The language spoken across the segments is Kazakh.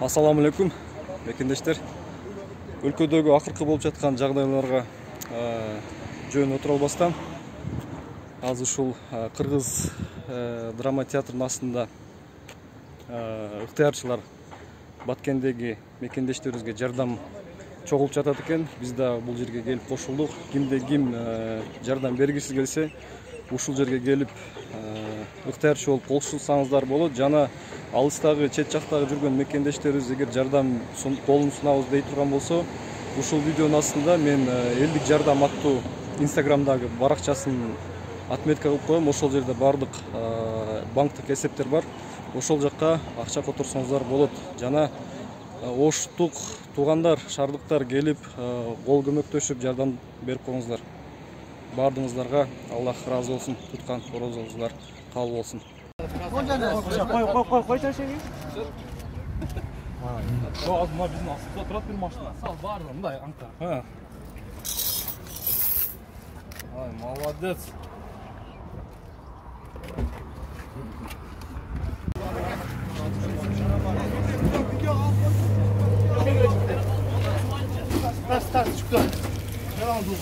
Assalamu alaikum, мекендештер. Өлкөдөгү акыркы болуп жаткан жагдайларга жөн отура албастан азыр ушул кыргыз драма театрынын астында ыктыярчылар Баткендеги мекендештерибизге жардам чогулуп жатат экен. Биз да бул жерге келип кошулдук. Кимде ким жардам бергиси келсе, ушул жерге келип ыктыярчы болуп кошулсаңыздар болот. Жана алыстагы чет жактагы жүргөн мекендештерибиз эгер жардам колун сунабыз дей турган болсо, ушул видеонун астында мен элдик жардам аттуу инстаграмдагы баракчасын отметка кылып коем. Ошол жерде бардык банктык эсептер бар. Ошол жакка акча которсоңуздар болот. Жана оштук туугандар, шаардыктар келип кол көмөктөшүп жардам берип коюңуздар. Бардыгыңыздарга Аллах ыраазы болсун. Туткан орозуңуздар кабыл болсун. Кой ташеги. О, азма биздин астыбызда турат бир машина. Сал барды, мындай аңка. Ай, молодец. Тас, çıktı. Devam dur.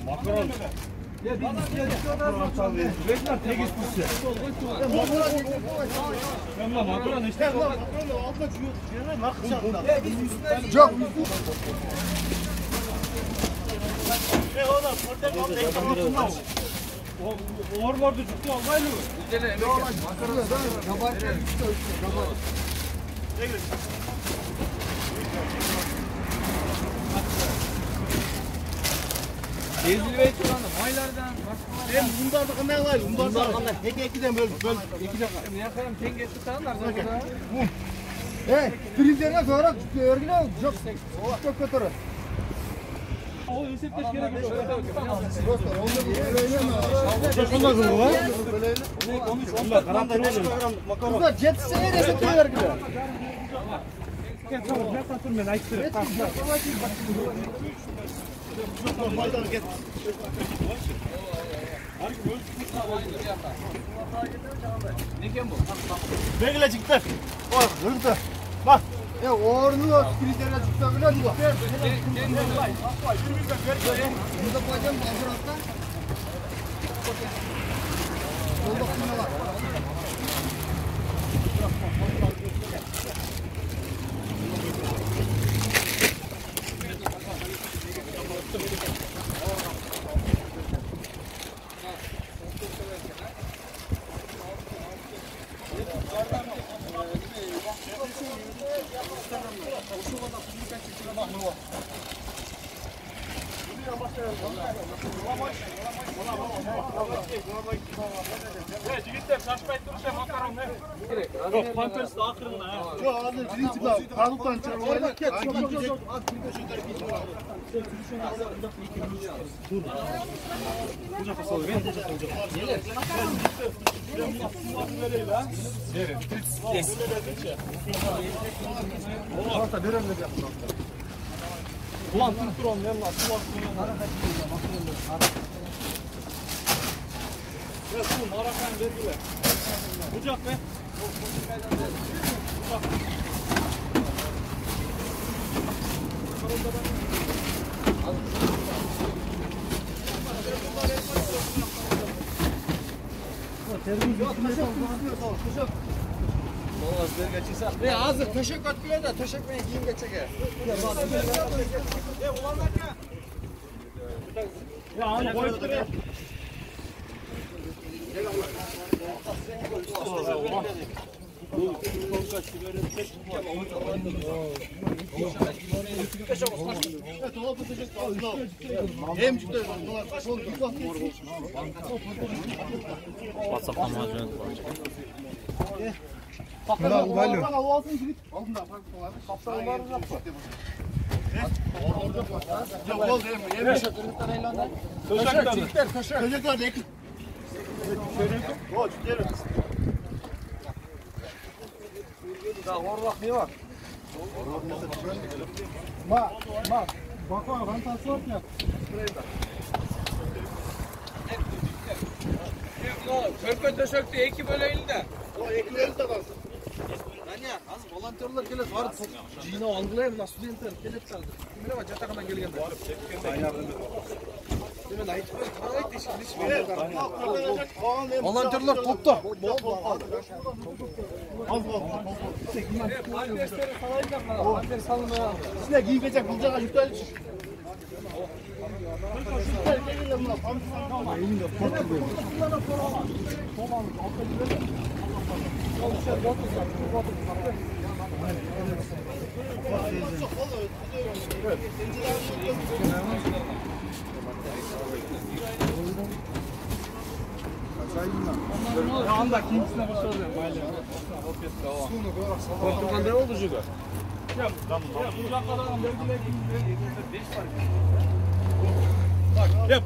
Makaron. Makaron işte. Çok. Orlarda çıktı almaylı mı? Ezilbey turanda maylardan Ben bunlarda qanday alayım? Bunlarda qanday? Ikiden böl. İkiden. men yakarım tenge tutanlar zaten. Printerga sonra örgüne çok çok kötü. O esepleş gerek yok. Dostlar, onda bu böyle mi? Onlar karanlık makaron. Kızlar jetsi ne desek koyar gibi. Ben aytırım. Maydan get. Neken bu? Bekle çıktı. Bak, hırdı. Bak. Ya ornu printerga çıktı bile diyor. Burada koyacağım hazır altta. Yolda kumla var. Jigitler şaşmayıp duruşa makaron ne? Yok, pampers da akırında ha. Yok, hazır principal. Kaduktan çıkar. Orada ket. Yok. Ulan tuttur onu yanına. Ya su marakan vergiler. Bucak be. Bucak. Ya hazır teşekkür etmiyor da teşekkür edeyim geçecek. Ya hani koyup duruyor. WhatsApp'tan macun Bak, Körpe döşekti, iki böleğini de. Anya, az volontyorlar keladi. Borib, jino oldilar, mana studentlar kelib qoldi. Kimlar bor jataqadan kelganda? Demak, aytib qo'y, qaraylik teshib. Volontyorlar to'pda. Sizlar giyingacha bu joyga yuktalish. Anda kimsine başarılı. Qanday oldu juda?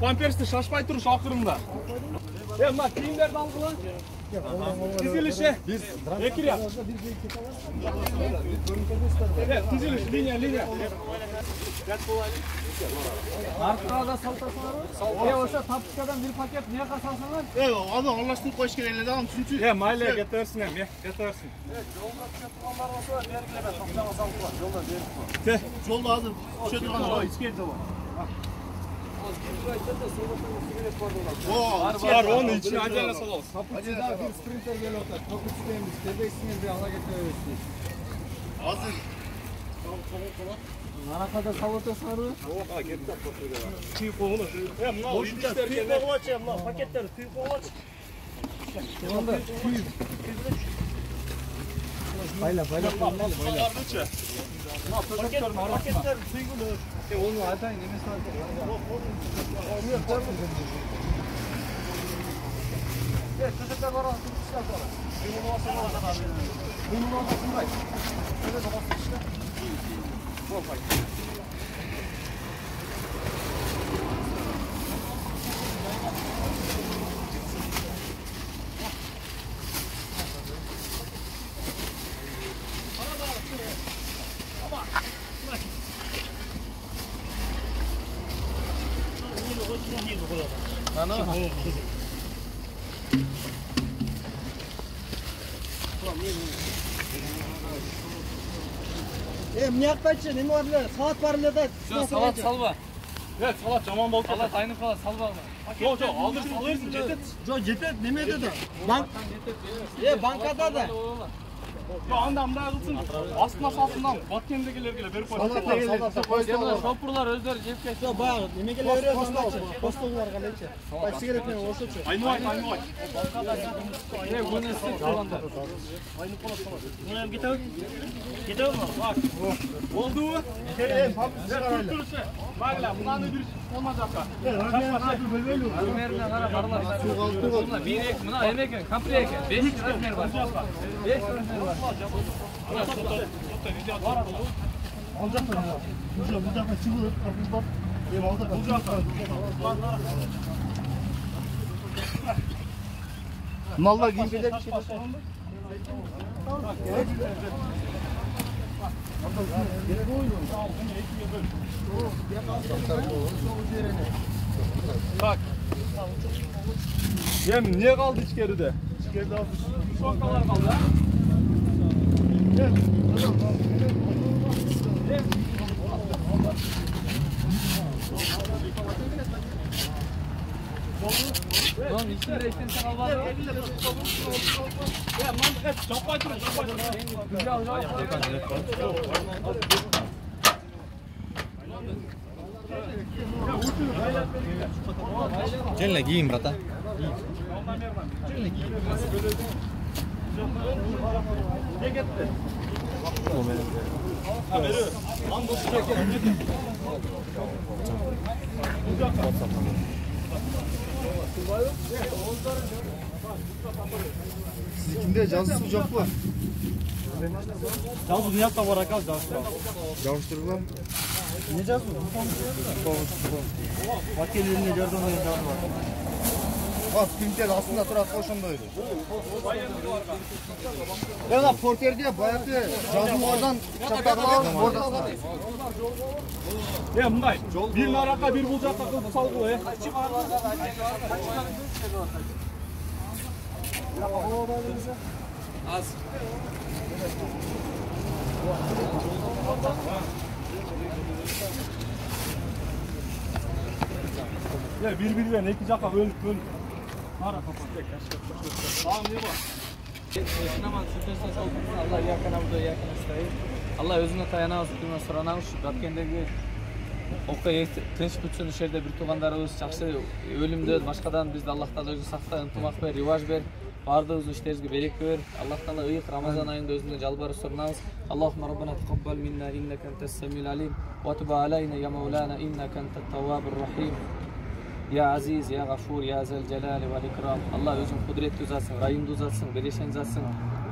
Pampersni şaşmay turish oxirimda. Mana kiyimlarni olg'ila. Tizilishi. Ekra. Tizilish, liniya. Arqada saltasizlar. O'sha tapchikadan bir paket niye qasalsizlar? Onu anlaştırıp qo'yish kerak edi, ham çünkü Mayli, getirirsin ham, getirirsin. yo'lda hozir o'sha turgan joy ichkarida bor. Var, onun içine acele salalım. Tapchikada bir sprinter geliyorlar. Çok üstteymiş. Tebesiniz bir ala getiriyorsunuz. Hozir Naraqada saltasizlar. Tüy qo'ng'ini. boshida tuyib qo'yib, mana paketlarni tuyib qo'yib. Onda tüy. Bayla. Paketlar tuygulu. Onu atayın emas çocuklar var aslında kuşlar var. Benim olmasın bak. Şöyle babası işte. Bol pay. Miyaqtachi, nima borlar? Salat borlarda. Salat salva. Evet, salat jamon bo'lib ketdi. Salat ayni salat salva. Yo'q, hozir salaysiz, jetib. Joy jetib, nima dedi? Bankada da. Yo, anda qilsin. Ostma solsindan botkendagilarga berib qo'ying. Shopurlar o'zlari jeb ketdi. Bak, nimaga yuraverasiz? Postollar qancha? Sigaretni o'shachi. Aynoy. Buni siz qilanda. Buni ham ketavmi? Bak. Bo'ldi-ku? Turtirishi. Mayli, bunani berish olmajaqqa. Ömer'le qara qarlar. Buna bir ek, buna hem ekan, komple ekan. 5 razmer var. 5 razmer var. Bucakta çıkıyor, kapıdan. Mallar giyinecek bir şey. Bak. Yem niye kaldı içeride? İçeride almış. Sonkalar kaldı ha? Lan içinde sen al var. Ya man çapay durun. Gelin giyin brata. Ne gitti? Sizinkinde жазısı жоқ па? Жалпы мыякта бар ака, жабыштырып. Жабыштырылған. Не жазды? Вакилине жардам жазды. Скринтер астында тұрады ошондой. Бана портерде баягы жазулардан чаптаган ордасында. Мындай. Бир наракка, бир бул жакка кылып салгыла, Az. Bir-birinden iki jaka bölüp. Nara kapat. Tamam ne var? Allah yakınamda yakınıstayız. Allah özüne tayanabız, bütününe soranabız. Şu Batkendegi окуя тынч бүтсүн ушул жерде бир туугандарыбыз жакшы өлүмдөн башкадан бизди Аллах Таала өзү сактай, ынтымак бер, риваж бер. Бардыгыбыз иштерибизге берек бер. Аллах Таала ыйык Рамазан айында өзүнө жалбарып сурнабыз. Аллахумма раббана тaqabbal minna innaka antas samiul alim wa tub alayna ya maulana innaka antat tawwabur rahim. Ya aziz, ya gafur, ya zel celali vel ikram. Allah özün kudretli zatsın, rayımlı zatsın, bereşen zatsın.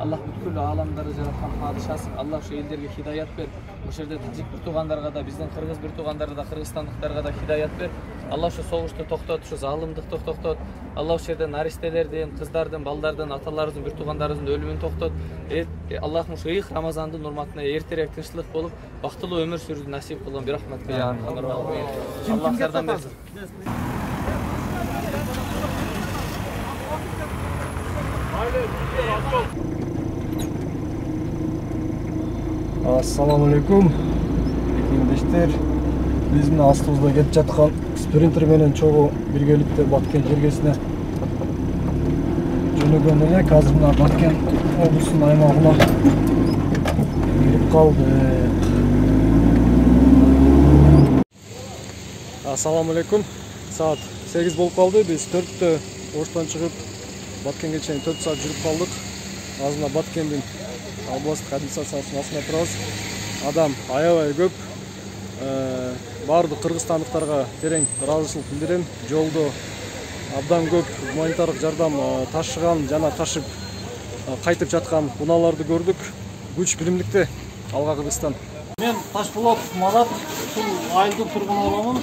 Allah бүткүл аламдарды жараткан падышасың. Allah şu ellerге hidayat бер. Ошол жерде тажик бир туугандарга да, биздин кыргыз бир туугандарга да, кыргызстандыктарга да hidayat бер. Allah şu согушту токтот, şu залымдыкты токтот. Allah şu жерде нариштелердин, кыздардын, балдардын, аталарыбыздын, бир туугандарыбыздын өлүмүн токтот. Аллахым şu ыйык Рамазандын урматына эртерээк тынчтылык болуп, бактылуу өмүр сүрүүнү насип кылган бир рахмат бер. Allah жардам берсин. Assalamu alaikum. Ekimdeşler. Biz mine astыбызда кетип жаткан спринтер менен чогуу биргеликте Баткен жергесине жөнөгөн элек. Азыр мына Баткен облусунун аймагына кирип калдык. Assalamu alaikum. Saat 8 болуп калды. Биз 4-тө оштон чыгып Баткенге чейин 4 saat жүрүп калдык. Азыр мына Баткендин областтык администрациясынын астында турабыз. Адам аябай көп. Бардык кыргызстандыктарга терең ыраазычылык билдирем. Жолдо абдан көп гуманитардык жардам ташыган жана ташып кайтып жаткан унааларды көрдүк. Күч биримдикте Алга Кыргызстан. Мен Ташболот Марат, ушул айылдын тургуну боламын.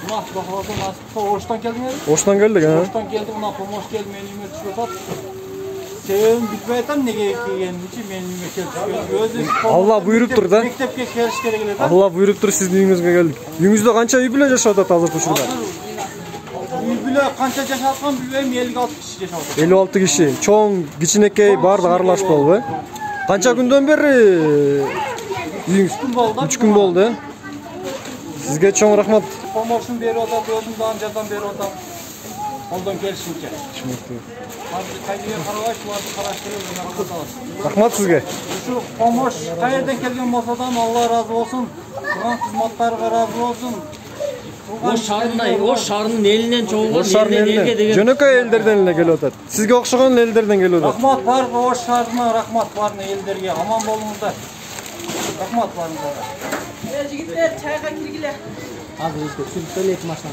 Мына бахаладан асып, Оштан келдиңер? Оштан келдик, Оштан келдим, мына помощь келди, мени үйүмө түшүп атат. Себебин билбей атам, неге келгенимчи, менин үйүмө келип түшкөн. Allah буйруптур да. Мектепке келиш керек эле да. Allah буйруптур, сиздин үйүңүзгө келдик. Үйүңүздө канча үй бүлө жашап атат азыр ушурда? Үй бүлө канча жашап аткан билбейм, 56 киши жашап атат. 56 киши. Чоң, кичинекей баардыгы аралашып болуп, Канча күндөн бери үйүңүз? 3 күн болду. Sizge çoğun rahmat. Помощун берип атат, өзүм дагы жардам берип атам. Колдон келишинче. Азыр кайдыгер карабай, шуларды караштырып, рахмат алабыз. Rahmat sizge. Şu pomoş kayerden kelgen bolsa da Allah razı olsun. Turan kızmatlarga razı olsun. O şarının elinden çoğunluğu O şarın elinden. Jönököy ellerden eline geliyor atat. Sizge okşagan ellerden geliyor atat. Rahmat var, o şarına rahmat var ellerge. Aman bolunuzlar. Rahmat var. Jigitler çayga kirgile. Hazır işte sürüp söyleyip maçtan.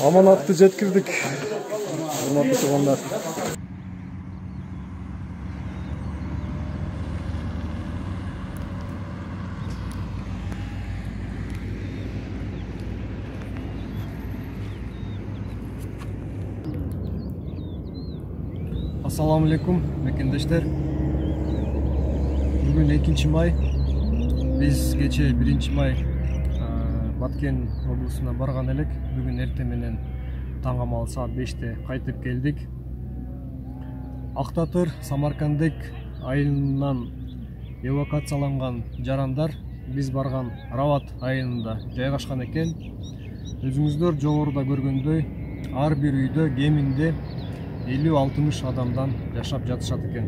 Amanatlı jetkirdik. Hurmatly tuğanlar. Assalamu alaikum mekendeshler. Bugün 2 may. Biz geçe 1 may Баткен облусуна барган элек. Бүгүн эртең менен таңгамал саат 5-те кайтып келдик. Актатыр Самаркандык айылынан эвакуацияланган жарандар биз барган Рават айылында жайгашкан экен. Өзүңүздөр жогоруда көргөндөй ар бир үйдө кеминде 50-60 адамдан жашап жатышат экен.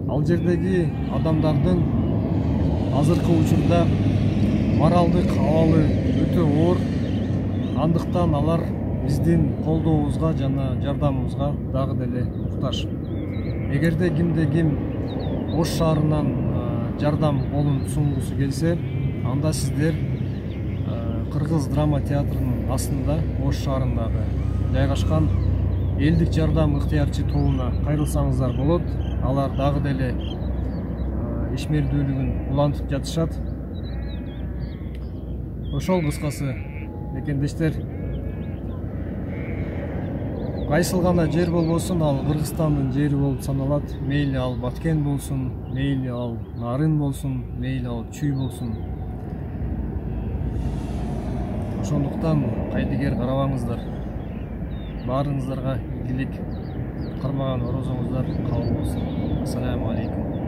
Ал жердеги адамдардын азыркы учурда моралдык абалы өтө оор. Андыктан алар биздин колдообузга жана жардамыбызга дагы деле муктаж. Эгерде кимде ким Ош шаарынан жардам колун сунгусу келсе, анда сиздер Кыргыз драма театрынын астында Ош шаарындагы жайгашкан элдик жардам ыктыярчы тобуна кайрылсаңыздар болот. Алар дагы деле ишмердүүлүгүн улантып жатышат. Ошол кыскасы мекендештер, кайсыл гана жер болбосун, ал Кыргызстандын жери болуп саналат. Мейли ал Баткен болсун, мейли ал Нарын болсун, мейли ал Чүй болсун. Ошондуктан кайдыгер карабаңыздар. Баарыңыздарга ийгилик, кармаган орозоңуздар кабыл болсун. Ассаламу алейкум.